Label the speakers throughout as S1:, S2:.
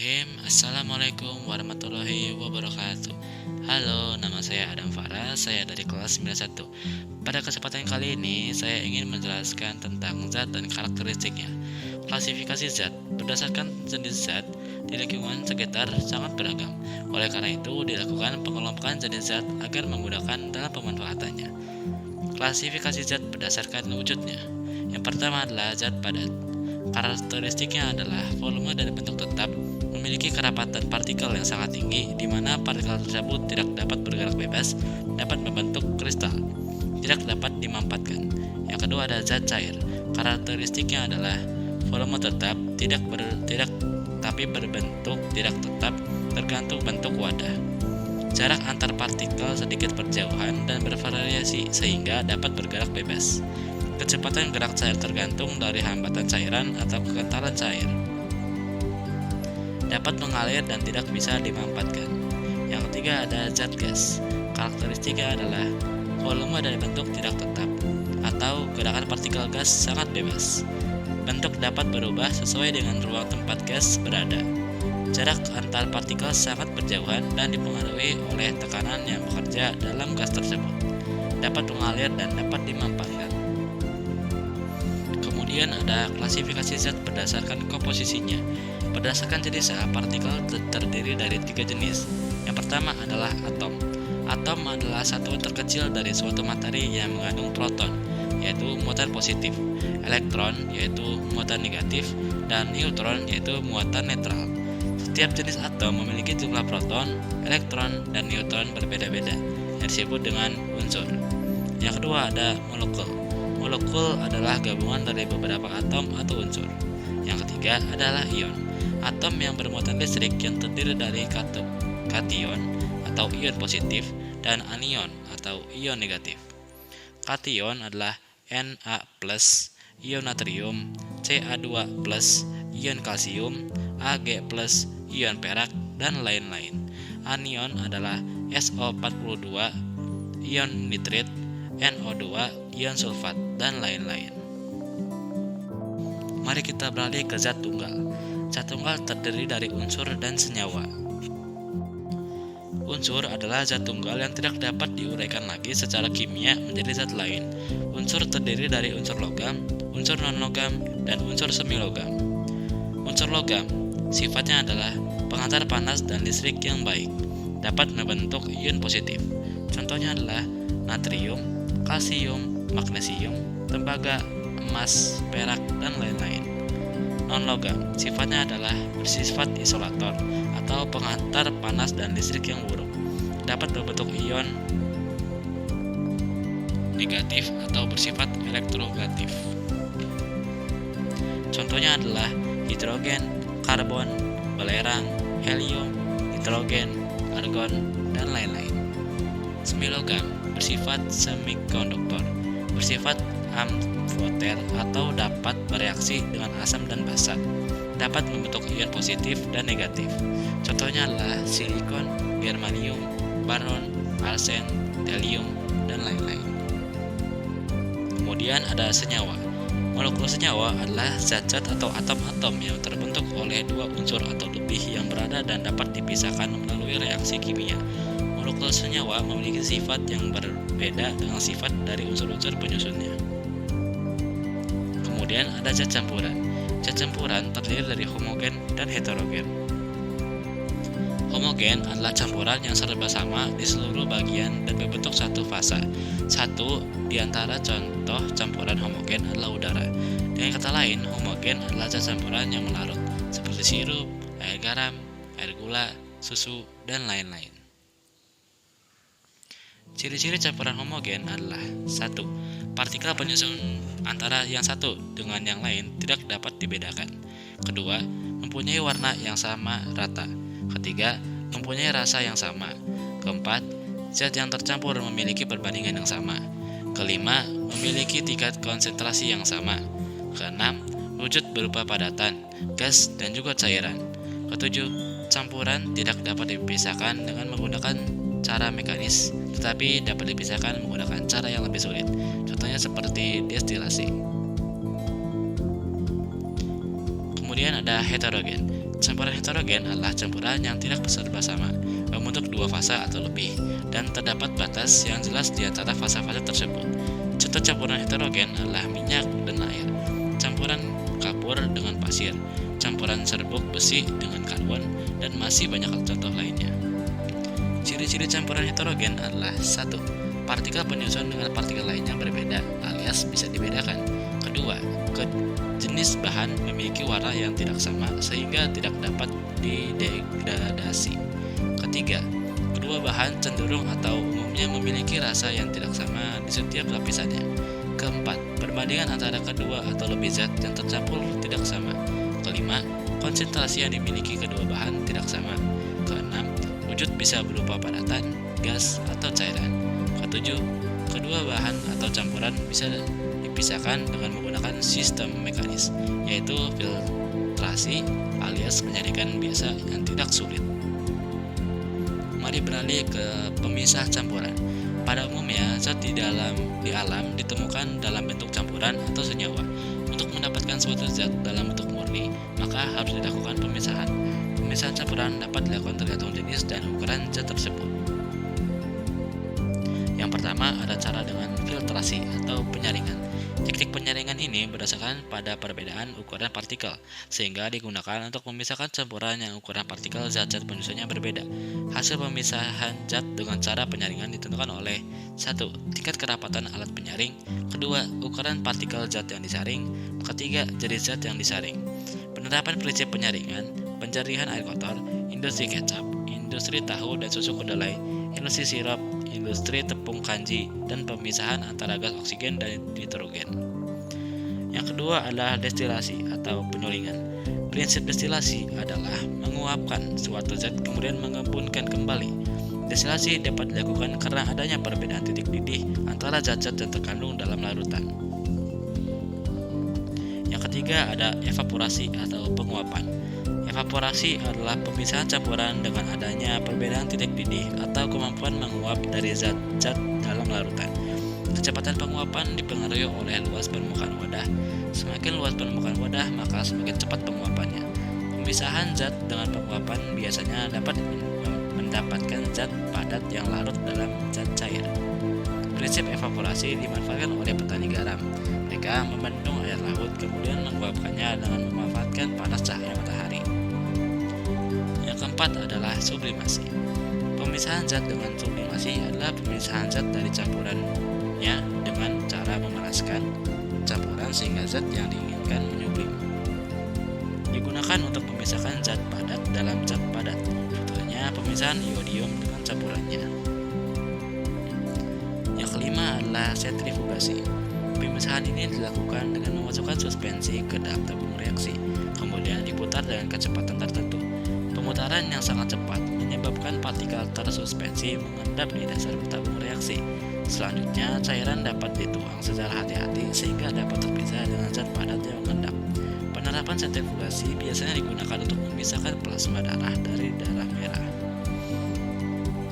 S1: Bismillahirrahmanirrahim. Assalamualaikum warahmatullahi wabarakatuh. Halo, nama saya Adam Farah, saya dari kelas 91. Pada kesempatan kali ini, saya ingin menjelaskan tentang zat dan karakteristiknya. Klasifikasi zat berdasarkan jenis zat di lingkungan sekitar sangat beragam. Oleh karena itu, dilakukan pengelompokan jenis zat agar memudahkan dalam pemanfaatannya. Klasifikasi zat berdasarkan wujudnya. Yang pertama adalah zat padat. Karakteristiknya adalah volume dan bentuk tetap, memiliki kerapatan partikel yang sangat tinggi, di mana partikel tersebut tidak dapat bergerak bebas, dapat membentuk kristal, tidak dapat dimampatkan. Yang kedua ada zat cair. Karakteristiknya adalah volume tetap, tapi berbentuk tidak tetap, tergantung bentuk wadah. Jarak antar partikel sedikit berjauhan dan bervariasi sehingga dapat bergerak bebas. Kecepatan gerak cair tergantung dari hambatan cairan atau kekentalan cair. Dapat mengalir dan tidak bisa dimampatkan. Yang ketiga ada zat gas. Karakteristiknya adalah volume dan bentuk tidak tetap, atau gerakan partikel gas sangat bebas. Bentuk dapat berubah sesuai dengan ruang tempat gas berada. Jarak antar partikel sangat berjauhan dan dipengaruhi oleh tekanan yang bekerja dalam gas tersebut. Dapat mengalir dan dapat dimampatkan. Kemudian ada klasifikasi zat berdasarkan komposisinya. Berdasarkan jenis zat, partikel terdiri dari 3 jenis. Yang pertama adalah atom. Atom adalah satuan terkecil dari suatu materi yang mengandung proton, yaitu muatan positif, elektron, yaitu muatan negatif, dan neutron, yaitu muatan netral. Setiap jenis atom memiliki jumlah proton, elektron, dan neutron berbeda-beda, yang disebut dengan unsur. Yang kedua ada molekul. Molekul adalah gabungan dari beberapa atom atau unsur. Yang ketiga adalah ion. Atom yang bermuatan listrik yang terdiri dari kation atau ion positif dan anion atau ion negatif. Kation adalah Na+, ion natrium, Ca2+, ion kalsium, Ag+, ion perak, dan lain-lain. Anion adalah SO42, ion nitrit, NO2, ion sulfat, dan lain-lain. Mari kita beralih ke zat tunggal. Zat tunggal terdiri dari unsur dan senyawa. Unsur adalah zat tunggal yang tidak dapat diuraikan lagi secara kimia menjadi zat lain. Unsur terdiri dari unsur logam, unsur non-logam, dan unsur semilogam. Unsur logam sifatnya adalah pengantar panas dan listrik yang baik, dapat membentuk ion positif. Contohnya adalah natrium, kalsium, magnesium, tembaga, emas, perak, dan lain-lain. Non-logam sifatnya adalah bersifat isolator atau pengantar panas dan listrik yang buruk, dapat berbentuk ion negatif atau bersifat elektronegatif. Contohnya adalah hidrogen, karbon, belerang, helium, nitrogen, argon, dan lain-lain. Semilogam bersifat semikonduktor, bersifat amfoter atau dapat bereaksi dengan asam dan basa, dapat membentuk ion positif dan negatif. Contohnya adalah silikon, germanium, boron, arsen, helium, dan lain-lain. Kemudian ada senyawa. Molekul senyawa adalah zat-zat atau atom-atom yang terbentuk oleh 2 unsur atau lebih yang berada dan dapat dipisahkan melalui reaksi kimia. Molekul senyawa memiliki sifat yang berbeda dengan sifat dari unsur-unsur penyusunnya. Kemudian ada zat campuran. Zat campuran terdiri dari homogen dan heterogen. Homogen adalah campuran yang serba sama di seluruh bagian dan berbentuk satu fasa. Satu di antara contoh campuran homogen adalah udara. Dengan kata lain, homogen adalah zat campuran yang melarut, seperti sirup, air garam, air gula, susu, dan lain-lain. Ciri-ciri campuran homogen adalah 1. Partikel penyusun antara yang satu dengan yang lain tidak dapat dibedakan. Kedua, mempunyai warna yang sama rata. Ketiga, mempunyai rasa yang sama. Keempat, zat yang tercampur memiliki perbandingan yang sama. Kelima, memiliki tingkat konsentrasi yang sama. Keenam, wujud berupa padatan, gas, dan juga cairan. Ketujuh, campuran tidak dapat dipisahkan dengan menggunakan cara mekanis, tetapi dapat dipisahkan menggunakan cara yang lebih sulit. Contohnya seperti destilasi. Kemudian ada heterogen. Campuran heterogen adalah campuran yang tidak serba sama, membentuk dua fase atau lebih, dan terdapat batas yang jelas di antara fase-fase tersebut. Contoh campuran heterogen adalah minyak dan air, campuran kapur dengan pasir, campuran serbuk besi dengan karbon, dan masih banyak contoh lainnya. Ciri-ciri campuran heterogen adalah 1. Partikel penyusun dengan partikel lainnya berbeda alias bisa dibedakan. Kedua, jenis bahan memiliki warna yang tidak sama sehingga tidak dapat didegradasi. Ketiga, kedua bahan cenderung atau umumnya memiliki rasa yang tidak sama di setiap lapisannya. Keempat, perbandingan antara kedua atau lebih zat yang tercampur tidak sama. Kelima, konsentrasi yang dimiliki kedua bahan tidak sama. Keenam, wujud bisa berupa padatan, gas, atau cairan. Ketujuh, kedua bahan atau campuran bisa dipisahkan dengan menggunakan sistem mekanis, yaitu filtrasi alias penyaringan biasa yang tidak sulit. Mari beralih ke pemisah campuran. Pada umumnya, zat di alam ditemukan dalam bentuk campuran atau senyawa. Untuk mendapatkan suatu zat dalam bentuk murni, maka harus dilakukan pemisahan. Pemisahan campuran dapat dilakukan tergantung jenis dan ukuran zat tersebut. Yang pertama ada cara dengan filtrasi atau penyaringan. Teknik penyaringan ini berdasarkan pada perbedaan ukuran partikel, sehingga digunakan untuk memisahkan campuran yang ukuran partikel zat-zat penyusunnya berbeda. Hasil pemisahan zat dengan cara penyaringan ditentukan oleh 1. Tingkat kerapatan alat penyaring. 2. Ukuran partikel zat yang disaring. 3. Jenis zat yang disaring. Penerapan prinsip penyaringan, penjaringan air kotor, industri kecap, industri tahu dan susu kedelai, industri sirup, industri tepung kanji, dan pemisahan antara gas oksigen dan nitrogen. Yang kedua adalah destilasi atau penyulingan. Prinsip destilasi adalah menguapkan suatu zat kemudian mengembunkan kembali. Destilasi dapat dilakukan karena adanya perbedaan titik didih antara zat-zat yang terkandung dalam larutan. Yang ketiga ada evaporasi atau penguapan. Evaporasi adalah pemisahan campuran dengan adanya perbedaan titik didih atau kemampuan menguap dari zat-zat dalam larutan. Kecepatan penguapan dipengaruhi oleh luas permukaan wadah. Semakin luas permukaan wadah, maka semakin cepat penguapannya. Pemisahan zat dengan penguapan biasanya dapat mendapatkan zat padat yang larut dalam zat cair. Prinsip evaporasi dimanfaatkan oleh petani garam. Mereka membendung air laut kemudian menguapkannya dengan memanfaatkan panas cahaya matahari. Yang keempat adalah sublimasi. Pemisahan zat dengan sublimasi adalah pemisahan zat dari campurannya dengan cara memanaskan campuran sehingga zat yang diinginkan menyublim. Digunakan untuk memisahkan zat padat dalam zat padat. Contohnya pemisahan iodium dengan campurannya. Yang kelima adalah sentrifugasi. Pemisahan ini dilakukan dengan memasukkan suspensi ke dalam tabung reaksi, kemudian diputar dengan kecepatan tertentu. Pemutaran yang sangat cepat menyebabkan partikel tersuspensi mengendap di dasar tabung reaksi. Selanjutnya, cairan dapat dituang secara hati-hati sehingga dapat terpisah dengan zat padat yang mengendap. Penerapan sentrifugasi biasanya digunakan untuk memisahkan plasma darah dari darah merah.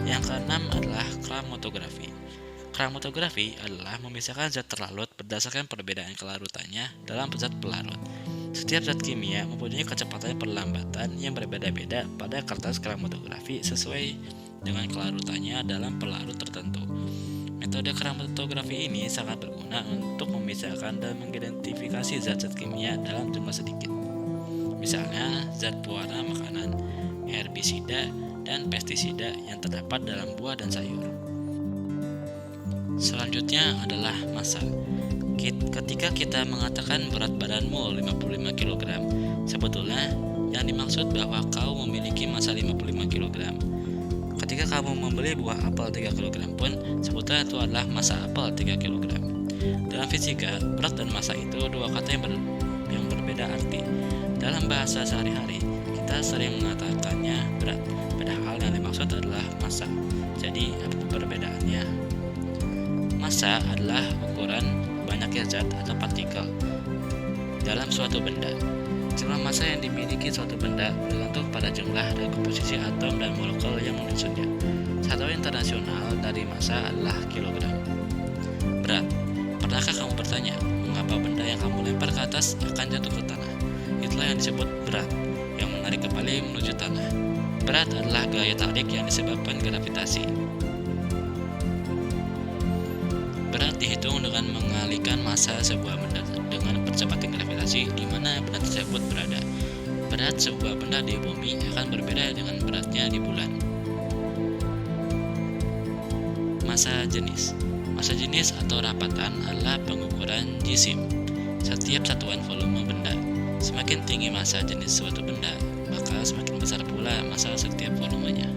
S1: Yang keenam adalah kromatografi. Kromatografi adalah memisahkan zat terlarut berdasarkan perbedaan kelarutannya dalam zat pelarut. Setiap zat kimia mempunyai kecepatan perlambatan yang berbeda-beda pada kertas kromatografi sesuai dengan kelarutannya dalam pelarut tertentu. Metode kromatografi ini sangat berguna untuk memisahkan dan mengidentifikasi zat-zat kimia dalam jumlah sedikit. Misalnya, zat pewarna makanan, herbisida, dan pestisida yang terdapat dalam buah dan sayur. Selanjutnya adalah massa. Ketika kita mengatakan berat badanmu 55 kg, sebetulnya yang dimaksud bahwa kau memiliki massa 55 kg. Ketika kamu membeli buah apel 3 kg pun, sebetulnya itu adalah massa apel 3 kg. Dalam fisika, berat dan massa itu dua kata yang berbeda arti. Dalam bahasa sehari-hari, kita sering mengatakannya berat, padahal yang dimaksud adalah massa. Jadi, apa perbedaannya? Massa adalah ukuran banyaknya zat atau partikel dalam suatu benda. Jumlah massa yang dimiliki suatu benda bergantung pada jumlah dan komposisi atom dan molekul yang menyusunnya. Satuan internasional dari massa adalah kilogram. Berat. Pernahkah kamu bertanya, mengapa benda yang kamu lempar ke atas akan jatuh ke tanah? Itulah yang disebut berat. Yang menarik kembali menuju tanah. Berat adalah gaya tarik yang disebabkan gravitasi. Berat dihitung dengan mengalihkan massa sebuah benda dengan percepatan gravitasi di mana benda tersebut berada. Berat sebuah benda di bumi akan berbeda dengan beratnya di bulan. Massa jenis. Massa jenis atau rapatan adalah pengukuran jisim, setiap satuan volume benda. Semakin tinggi massa jenis suatu benda, maka semakin besar pula massa setiap volumenya.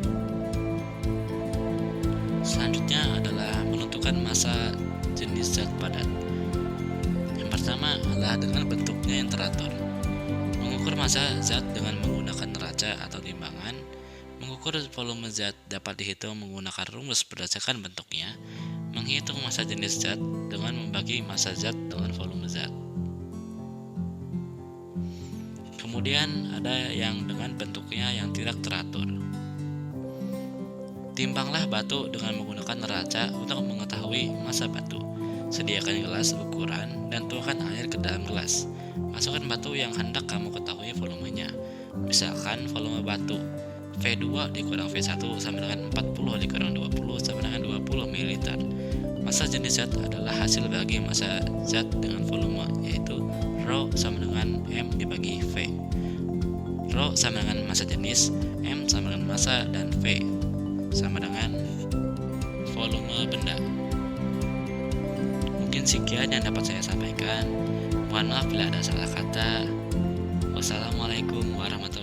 S1: Selanjutnya adalah menentukan massa jenis zat padat. Yang pertama adalah dengan bentuknya yang teratur. Mengukur massa zat dengan menggunakan neraca atau timbangan. Mengukur volume zat dapat dihitung menggunakan rumus berdasarkan bentuknya. Menghitung massa jenis zat dengan membagi massa zat dengan volume zat. Kemudian ada yang dengan bentuknya yang tidak teratur. Timbanglah batu dengan menggunakan neraca untuk mengetahui massa batu. Sediakan gelas ukuran dan tuangkan air ke dalam gelas. Masukkan batu yang hendak kamu ketahui volumenya. Misalkan volume batu V2 dikurang V1 sama dengan 40 dikurang 20 sama dengan 20 ml. Massa jenis zat adalah hasil bagi massa zat dengan volume, yaitu Rho sama dengan M dibagi V. Rho sama dengan massa jenis, M sama dengan massa, dan V sama dengan volume benda. Mungkin sekian yang dapat saya sampaikan. Mohon maaf bila ada salah kata. Wassalamualaikum warahmatullahi wabarakatuh.